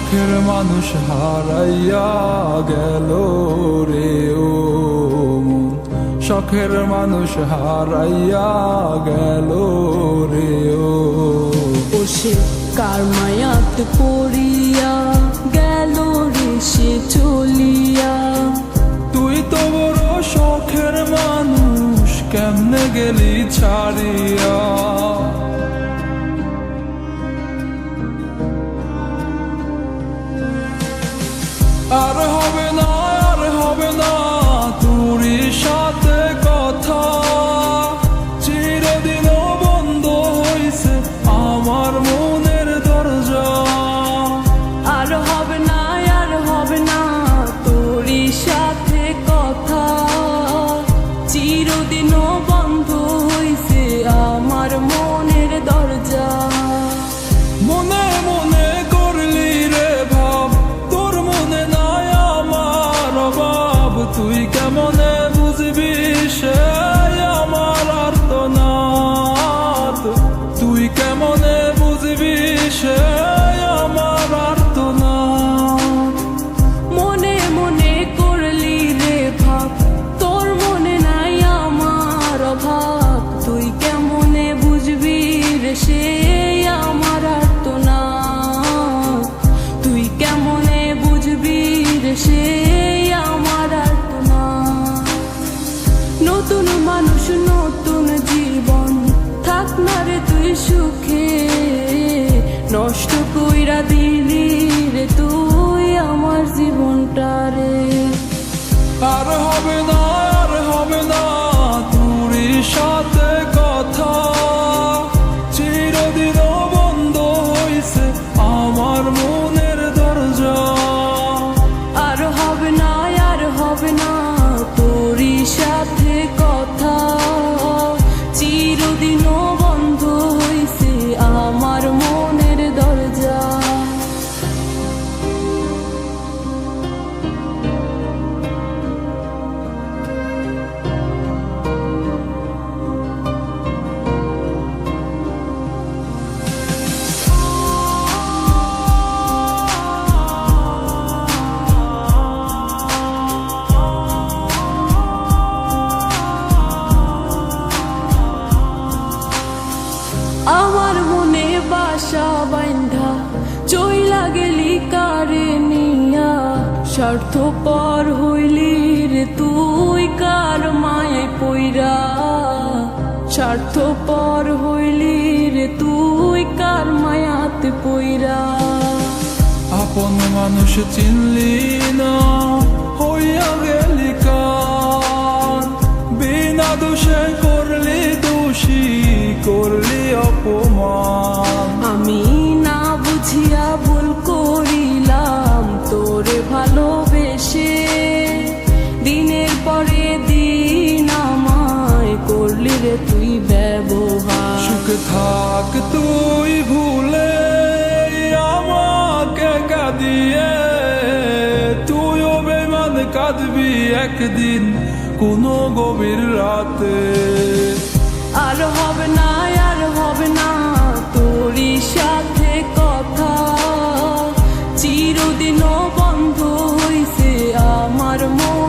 শখের মানুষ হারাইয়া গেল রে ও মন, শখের মানুষ হারাইয়া গেল রে ও। সে কার মায়াত পড়িয়া গেল রে সে চলিয়া। তুই তো বড় শখের মানুষ, কেমনে গেলি ছাড়িয়া। আর হবে না, আর হবে না তোরই সাথে কথা, চিরদিনও বন্ধ হইছে আমার মনের দরজা। আর হবে না, আর হবে না তোরই সাথে কথা, চিরদিনও বন্ধ হইছে আমার মনের দরজা। মনে মনে করলি রে ভাব, তোর মনে নাই আমার অভাব। তুই কেমনে বুঝবি সে আমার আর্তনাদ, তুই কেমনে বুঝবি সে আমার আর্তনাদ। মনে মনে করলি রে ভাব, তোর মনে নাই আমার অভাব। তুই কেমনে বুঝবি রে সে আমার আর্তনাদ, তুই কেমনে বুঝবি রে সে আমার আর্তনাদ। নতুন মানুষ নতুন জীবন, থাক না রে তুই সুখে, নষ্ট কইরা দিলি রে তুই আমার জীবনটা রে। আর হবে না, আর হবে না তোরই সাথে কথা, চিরদিনও বন্ধ হইছে আমার মনের দরজা। আর হবে না, আর হবে না তোরই সাথে কথা, চিরদিনও বন্ধ হইছে আমার মনের দরজা। আমার মনে বাসা বাইন্ধা চইলা গেলি কারে নিয়া, স্বার্থপর হইলি রে তুই কার মায়ায় পইরা। স্বার্থপর হইলি রে তুই কার মায়াতে পইরা। আপন মানুষ চিনলি না, হইয়া গেলি কার। বিনা দোষে করলি দোষী, করলি অপমান। আমি না বুঝিয়া ভুল করিলাম তোরে ভালোবেসে, দিনের পরে দিন আমায় করলি রে তুই ব্যবহার। সুখে থাক তুই ভুলে আমাকে কাঁদিয়ে, তুইও বেমান কাঁদবি একদিন কোনো গভীর রাতে। আর হবে না, আর হবে না তোরই সাথে কথা, চিরদিনও বন্ধ হইছে আমার মন।